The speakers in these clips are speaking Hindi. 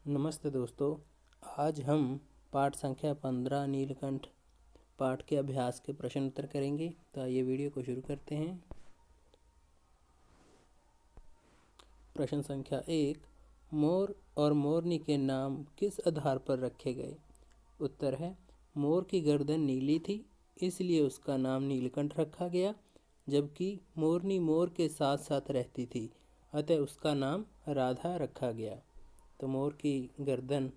नमस्ते दोस्तों। आज हम पाठ संख्या 15 नीलकंठ पाठ के अभ्यास के प्रश्न उत्तर करेंगे। तो आइए वीडियो को शुरू करते हैं। प्रश्न संख्या 1, मोर और मोरनी के नाम किस आधार पर रखे गए? उत्तर है, मोर की गर्दन नीली थी इसलिए उसका नाम नीलकंठ रखा गया, जबकि मोरनी मोर के साथ साथ रहती थी अतः उसका नाम राधा रखा गया। तो मोर की गर्दन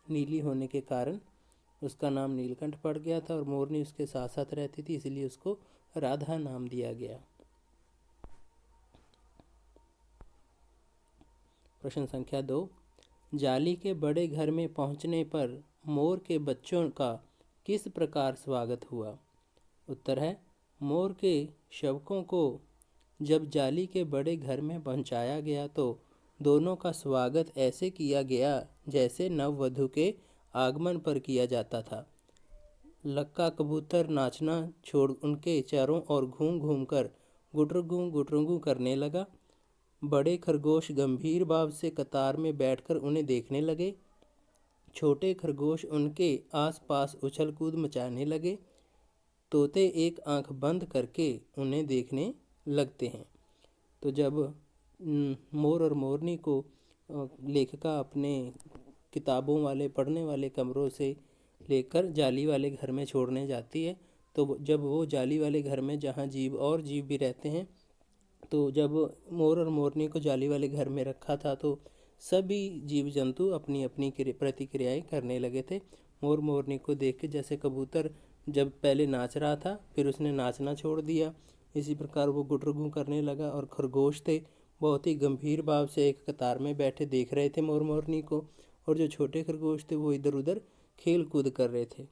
नीली होने के कारण उसका नाम नीलकंठ पड़ गया था और मोरनी उसके साथ साथ रहती थी इसलिए उसको राधा नाम दिया गया। प्रश्न संख्या 2, जाली के बड़े घर में पहुंचने पर मोर के बच्चों का किस प्रकार स्वागत हुआ? उत्तर है, मोर के शवकों को जब जाली के बड़े घर में पहुंचाया गया तो दोनों का स्वागत ऐसे किया गया जैसे नववधू के आगमन पर किया जाता था। लक्का कबूतर नाचना छोड़ उनके चारों ओर घूम घूम कर गुटरुगू करने लगा। बड़े खरगोश गंभीर भाव से कतार में बैठकर उन्हें देखने लगे। छोटे खरगोश उनके आसपास उछल कूद मचाने लगे। तोते एक आंख बंद करके उन्हें देखने लगते हैं। तो जब मोर और मोरनी को लेखिका अपने किताबों वाले पढ़ने वाले कमरों से लेकर जाली वाले घर में छोड़ने जाती है, तो जब वो जाली वाले घर में जहाँ जीव भी रहते हैं, तो जब मोर और मोरनी को जाली वाले घर में रखा था तो सभी जीव जंतु अपनी अपनी प्रतिक्रियाएं करने लगे थे। मोर मोरनी को देख के जैसे कबूतर जब पहले नाच रहा था फिर उसने नाचना छोड़ दिया, इसी प्रकार वो गुटरगू करने लगा। और खरगोश थे बहुत ही गंभीर भाव से एक कतार में बैठे देख रहे थे मोर मोरनी को, और जो छोटे खरगोश थे वो इधर उधर खेल कूद कर रहे थे।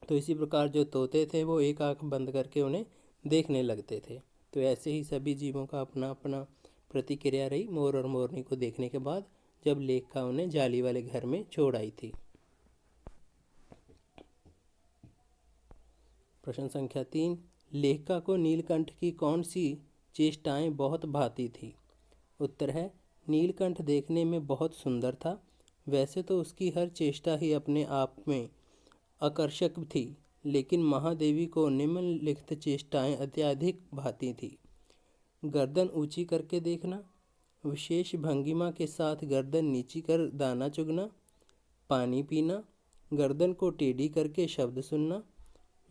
तो इसी प्रकार जो तोते थे वो एक आंख बंद करके उन्हें देखने लगते थे। तो ऐसे ही सभी जीवों का अपना अपना प्रतिक्रिया रही मोर और मोरनी को देखने के बाद जब लेखिका उन्हें जाली वाले घर में छोड़ आई थी। प्रश्न संख्या 3, लेखिका को नीलकंठ की कौन सी चेष्टाएं बहुत भाती थी? उत्तर है, नीलकंठ देखने में बहुत सुंदर था। वैसे तो उसकी हर चेष्टा ही अपने आप में आकर्षक थी, लेकिन महादेवी को निम्नलिखित चेष्टाएं अत्यधिक भाती थी। गर्दन ऊंची करके देखना, विशेष भंगिमा के साथ गर्दन नीची कर दाना चुगना, पानी पीना, गर्दन को टेढ़ी करके शब्द सुनना,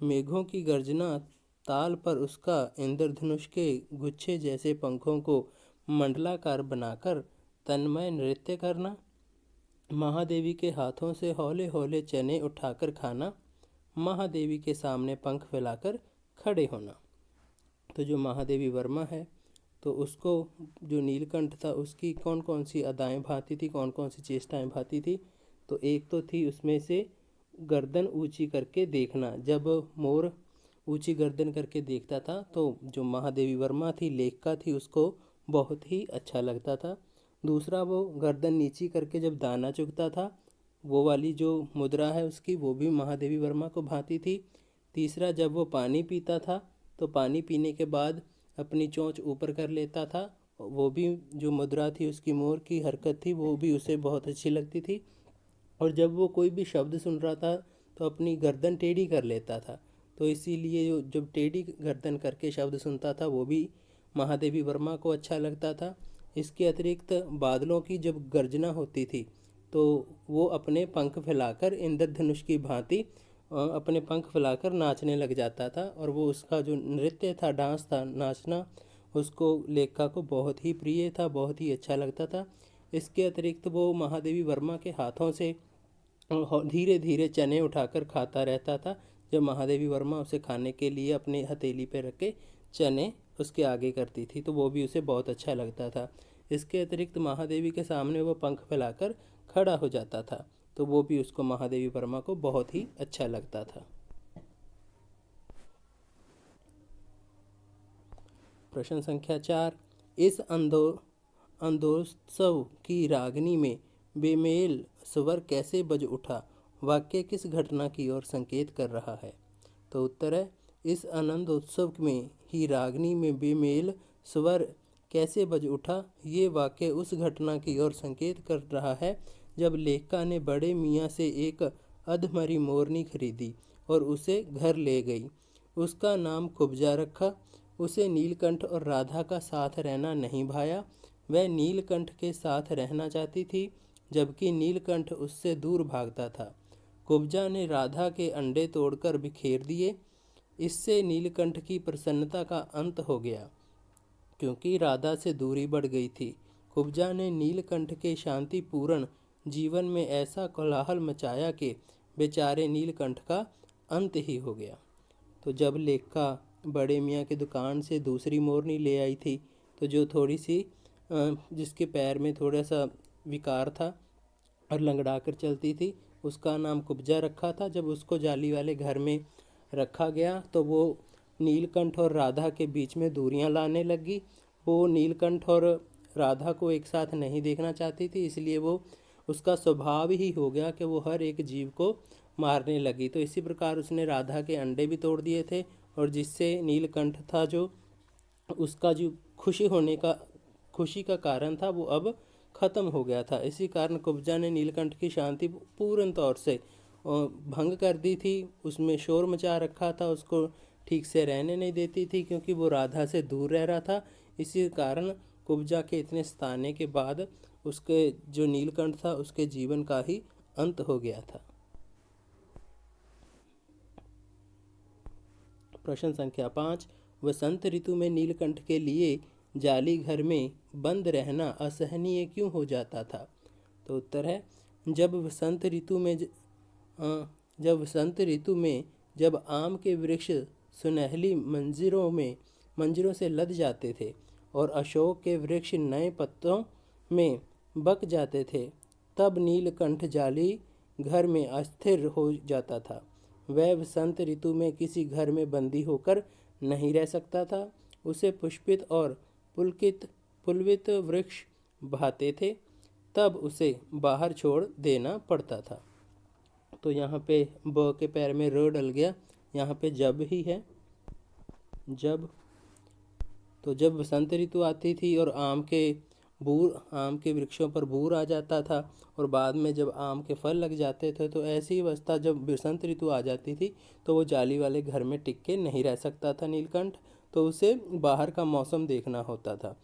मेघों की गर्जना ताल पर उसका इंद्रधनुष के गुच्छे जैसे पंखों को मंडलाकार बनाकर तन्मय नृत्य करना, महादेवी के हाथों से हौले हौले चने उठाकर खाना, महादेवी के सामने पंख फैलाकर खड़े होना। तो जो महादेवी वर्मा है तो उसको जो नीलकंठ था उसकी कौन कौन सी अदाएं भाती थी, कौन कौन सी चेष्टाएं भाती थी? तो एक तो थी उसमें से गर्दन ऊंची करके देखना। जब मोर ऊंची गर्दन करके देखता था तो जो महादेवी वर्मा थी लेखिका थी उसको बहुत ही अच्छा लगता था। दूसरा, वो गर्दन नीची करके जब दाना चुगता था वो वाली जो मुद्रा है उसकी वो भी महादेवी वर्मा को भाती थी। तीसरा, जब वो पानी पीता था तो पानी पीने के बाद अपनी चोंच ऊपर कर लेता था, वो भी जो मुद्रा थी उसकी मोर की हरकत थी वो भी उसे बहुत अच्छी लगती थी। और जब वो कोई भी शब्द सुन रहा था तो अपनी गर्दन टेढ़ी कर लेता था, तो इसीलिए जब टेढ़ी गर्दन करके शब्द सुनता था वो भी महादेवी वर्मा को अच्छा लगता था। इसके अतिरिक्त बादलों की जब गर्जना होती थी तो वो अपने पंख फैलाकर इंद्रधनुष की भांति अपने पंख फैलाकर नाचने लग जाता था, और वो उसका जो नृत्य था, डांस था, नाचना, उसको लेखिका को बहुत ही प्रिय था, बहुत ही अच्छा लगता था। इसके अतिरिक्त वो महादेवी वर्मा के हाथों से धीरे धीरे चने उठाकर खाता रहता था। जब महादेवी वर्मा उसे खाने के लिए अपने हथेली पर रख के चने उसके आगे करती थी तो वो भी उसे बहुत अच्छा लगता था। इसके अतिरिक्त महादेवी के सामने वो पंख फैलाकर खड़ा हो जाता था तो वो भी उसको महादेवी वर्मा को बहुत ही अच्छा लगता था। प्रश्न संख्या 4, इस अंदोत्सव की रागनी में बेमेल स्वर कैसे बज उठा? वाक्य किस घटना की ओर संकेत कर रहा है? तो उत्तर है, इस आनंदोत्सव में ही रागनी में बेमेल स्वर कैसे बज उठा, ये वाक्य उस घटना की ओर संकेत कर रहा है जब लेखिका ने बड़े मियाँ से एक अधमरी मोरनी खरीदी और उसे घर ले गई। उसका नाम कुब्जा रखा। उसे नीलकंठ और राधा का साथ रहना नहीं भाया। वह नीलकंठ के साथ रहना चाहती थी, जबकि नीलकंठ उससे दूर भागता था। कुब्जा ने राधा के अंडे तोड़कर बिखेर दिए। इससे नीलकंठ की प्रसन्नता का अंत हो गया, क्योंकि राधा से दूरी बढ़ गई थी। कुब्जा ने नीलकंठ के शांतिपूर्ण जीवन में ऐसा कोलाहल मचाया कि बेचारे नीलकंठ का अंत ही हो गया। तो जब लेखिका बड़े मियाँ की दुकान से दूसरी मोरनी ले आई थी, तो जो थोड़ी सी जिसके पैर में थोड़ा सा विकार था और लंगड़ा कर चलती थी, उसका नाम कुब्जा रखा था। जब उसको जाली वाले घर में रखा गया तो वो नीलकंठ और राधा के बीच में दूरियां लाने लगी। वो नीलकंठ और राधा को एक साथ नहीं देखना चाहती थी, इसलिए वो उसका स्वभाव ही हो गया कि वो हर एक जीव को मारने लगी। तो इसी प्रकार उसने राधा के अंडे भी तोड़ दिए थे, और जिससे नीलकंठ था जो उसका जो खुशी का कारण था वो अब ख़त्म हो गया था। इसी कारण कुब्जा ने नीलकंठ की शांति पूर्ण तौर से भंग कर दी थी। उसमें शोर मचा रखा था, उसको ठीक से रहने नहीं देती थी, क्योंकि वो राधा से दूर रह रहा था। इसी कारण कुब्जा के इतने सताने के बाद उसके जो नीलकंठ था उसके जीवन का ही अंत हो गया था। प्रश्न संख्या 5, वसंत ऋतु में नीलकंठ के लिए जाली घर में बंद रहना असहनीय क्यों हो जाता था? तो उत्तर है, जब वसंत ऋतु में जब आम के वृक्ष सुनहली मंजरों से लद जाते थे और अशोक के वृक्ष नए पत्तों में बक जाते थे, तब नीलकंठ जाली घर में अस्थिर हो जाता था। वह वसंत ऋतु में किसी घर में बंदी होकर नहीं रह सकता था। उसे पुष्पित और पुलवित वृक्ष भाते थे, तब उसे बाहर छोड़ देना पड़ता था। तो यहाँ पे ब के पैर में र डल गया, यहाँ पे जब ही है। जब, तो जब वसंत ऋतु आती थी और आम के वृक्षों पर बूर आ जाता था, और बाद में जब आम के फल लग जाते थे, तो ऐसी अवस्था जब वसंत ऋतु आ जाती थी तो वो जाली वाले घर में टिक के नहीं रह सकता था नीलकंठ, तो उसे बाहर का मौसम देखना होता था।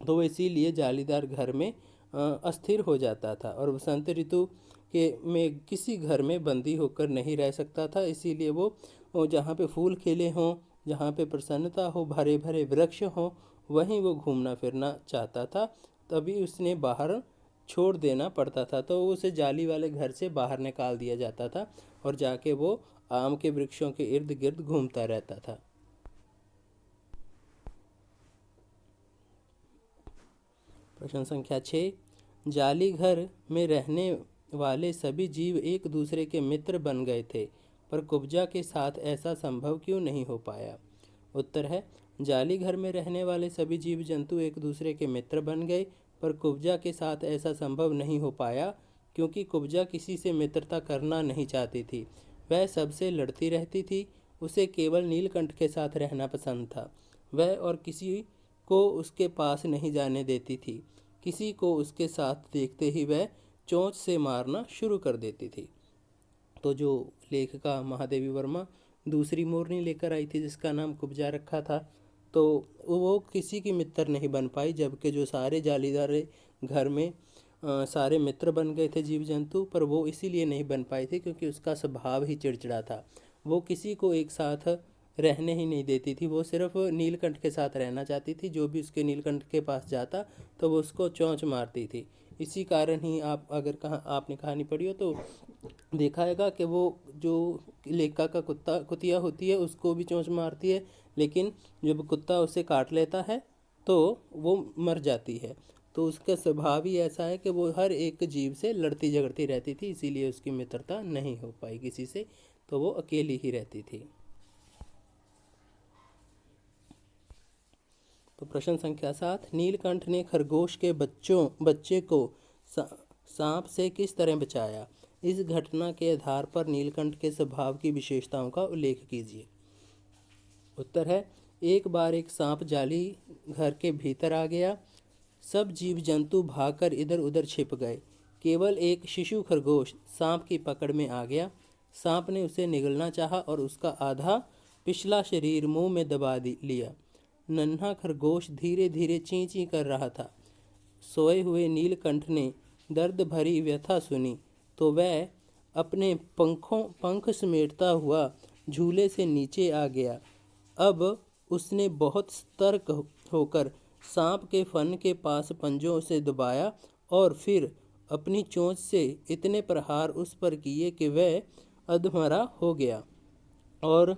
तो वो इसीलिए जालीदार घर में अस्थिर हो जाता था, और वसंत ऋतु के में किसी घर में बंदी होकर नहीं रह सकता था। इसीलिए वो जहाँ पे फूल खिले हों, जहाँ पे प्रसन्नता हो, भरे भरे वृक्ष हों, वहीं वो घूमना फिरना चाहता था। तभी उसने बाहर छोड़ देना पड़ता था, तो उसे जाली वाले घर से बाहर निकाल दिया जाता था और जाके वो आम के वृक्षों के इर्द गिर्द घूमता रहता था। प्रश्न संख्या 6, जाली घर में रहने वाले सभी जीव एक दूसरे के मित्र बन गए थे, पर कुब्जा के साथ ऐसा संभव क्यों नहीं हो पाया? उत्तर है, जाली घर में रहने वाले सभी जीव जंतु एक दूसरे के मित्र बन गए, पर कुब्जा के साथ ऐसा संभव नहीं हो पाया, क्योंकि कुब्जा किसी से मित्रता करना नहीं चाहती थी। वह सबसे लड़ती रहती थी। उसे केवल नीलकंठ के साथ रहना पसंद था। वह और किसी को उसके पास नहीं जाने देती थी। किसी को उसके साथ देखते ही वह चोंच से मारना शुरू कर देती थी। तो जो लेखिका महादेवी वर्मा दूसरी मोरनी लेकर आई थी, जिसका नाम कुब्जा रखा था, तो वो किसी की मित्र नहीं बन पाई, जबकि जो सारे जालीदार घर में सारे मित्र बन गए थे जीव जंतु, पर वो इसीलिए नहीं बन पाए थे क्योंकि उसका स्वभाव ही चिड़चिड़ा था। वो किसी को एक साथ रहने ही नहीं देती थी। वो सिर्फ नीलकंठ के साथ रहना चाहती थी। जो भी उसके नीलकंठ के पास जाता तो वो उसको चोंच मारती थी। इसी कारण ही आपने कहानी पढ़ी हो तो देखा हैगा कि वो जो लेखिका का कुतिया होती है उसको भी चोंच मारती है, लेकिन जब कुत्ता उसे काट लेता है तो वो मर जाती है। तो उसका स्वभाव ही ऐसा है कि वो हर एक जीव से लड़ती झगड़ती रहती थी, इसीलिए उसकी मित्रता नहीं हो पाई किसी से, तो वो अकेली ही रहती थी। तो प्रश्न संख्या 7, नीलकंठ ने खरगोश के बच्चे को सांप से किस तरह बचाया? इस घटना के आधार पर नीलकंठ के स्वभाव की विशेषताओं का उल्लेख कीजिए। उत्तर है, एक बार एक सांप जाली घर के भीतर आ गया। सब जीव जंतु भागकर इधर उधर छिप गए। केवल एक शिशु खरगोश सांप की पकड़ में आ गया। सांप ने उसे निगलना चाहा और उसका आधा पिछला शरीर मुंह में दबा लिया। नन्हा खरगोश धीरे धीरे चीं चीं कर रहा था। सोए हुए नीलकंठ ने दर्द भरी व्यथा सुनी तो वह अपने पंख समेटता हुआ झूले से नीचे आ गया। अब उसने बहुत सतर्क होकर सांप के फन के पास पंजों से दबाया और फिर अपनी चोंच से इतने प्रहार उस पर किए कि वह अधमरा हो गया और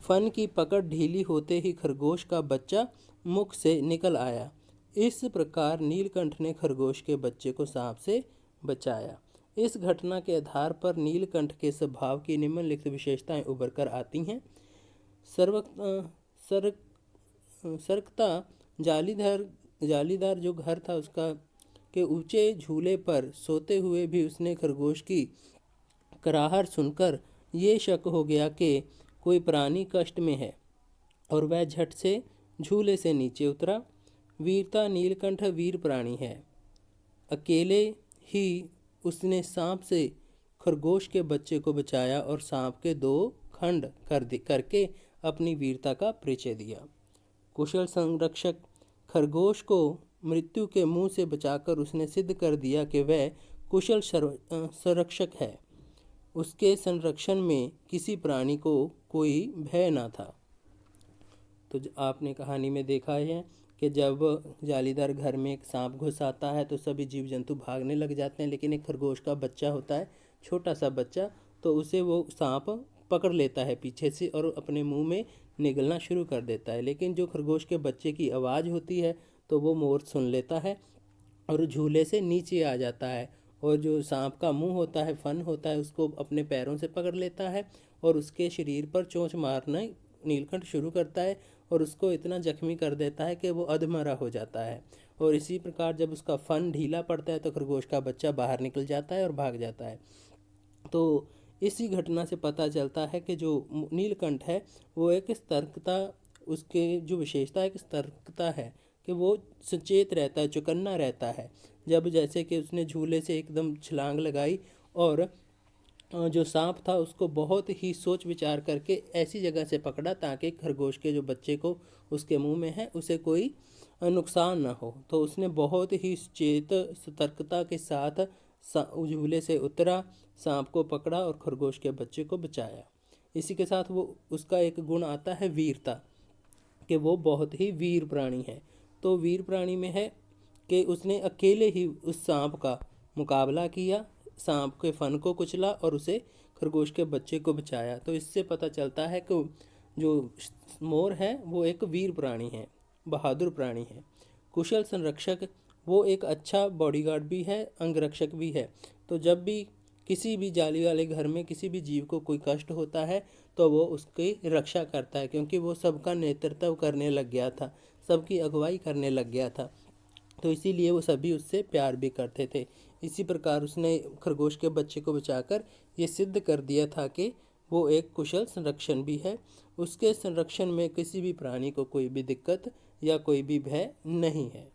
फन की पकड़ ढीली होते ही खरगोश का बच्चा मुख से निकल आया। इस प्रकार नीलकंठ ने खरगोश के बच्चे को सांप से बचाया। इस घटना के आधार पर नीलकंठ के स्वभाव की निम्नलिखित विशेषताएं उभर कर आती हैं। सरकता जालीदार जो घर था उसका के ऊंचे झूले पर सोते हुए भी उसने खरगोश की कराहट सुनकर ये शक हो गया कि कोई प्राणी कष्ट में है और वह झट से झूले से नीचे उतरा। वीरता, नीलकंठ वीर प्राणी है। अकेले ही उसने सांप से खरगोश के बच्चे को बचाया और सांप के 2 खंड करके अपनी वीरता का परिचय दिया। कुशल संरक्षक, खरगोश को मृत्यु के मुंह से बचाकर उसने सिद्ध कर दिया कि वह कुशल संरक्षक है। उसके संरक्षण में किसी प्राणी को कोई भय न था। तो आपने कहानी में देखा है कि जब जालीदार घर में एक सांप घुस आता है तो सभी जीव जंतु भागने लग जाते हैं, लेकिन एक खरगोश का बच्चा होता है, छोटा सा बच्चा, तो उसे वो सांप पकड़ लेता है पीछे से और अपने मुंह में निगलना शुरू कर देता है। लेकिन जो खरगोश के बच्चे की आवाज़ होती है तो वो मोर सुन लेता है और झूले से नीचे आ जाता है और जो सांप का मुंह होता है, फन होता है, उसको अपने पैरों से पकड़ लेता है और उसके शरीर पर चोंच मारना नीलकंठ शुरू करता है और उसको इतना जख्मी कर देता है कि वो अधमरा हो जाता है। और इसी प्रकार जब उसका फन ढीला पड़ता है तो खरगोश का बच्चा बाहर निकल जाता है और भाग जाता है। तो इसी घटना से पता चलता है कि जो नीलकंठ है वो एक सतर्कता, उसके जो विशेषता है कि सतर्कता है कि वो सचेत रहता है, चौकन्ना रहता है। जब जैसे कि उसने झूले से एकदम छलांग लगाई और जो सांप था उसको बहुत ही सोच विचार करके ऐसी जगह से पकड़ा ताकि खरगोश के जो बच्चे को उसके मुंह में है उसे कोई नुकसान ना हो। तो उसने बहुत ही सचेत सतर्कता के साथ झूले से उतरा, सांप को पकड़ा और खरगोश के बच्चे को बचाया। इसी के साथ वो उसका एक गुण आता है वीरता, कि वो बहुत ही वीर प्राणी है। तो वीर प्राणी में है कि उसने अकेले ही उस सांप का मुकाबला किया, सांप के फन को कुचला और उसे खरगोश के बच्चे को बचाया। तो इससे पता चलता है कि जो मोर है वो एक वीर प्राणी है, बहादुर प्राणी है। कुशल संरक्षक, वो एक अच्छा बॉडीगार्ड भी है, अंगरक्षक भी है। तो जब भी किसी भी जाली वाले घर में किसी भी जीव को कोई कष्ट होता है तो वो उसकी रक्षा करता है, क्योंकि वो सबका नेतृत्व करने लग गया था, सबकी अगुवाई करने लग गया था। तो इसीलिए वो सभी उससे प्यार भी करते थे। इसी प्रकार उसने खरगोश के बच्चे को बचाकर ये सिद्ध कर दिया था कि वो एक कुशल संरक्षण भी है। उसके संरक्षण में किसी भी प्राणी को कोई भी दिक्कत या कोई भी भय नहीं है।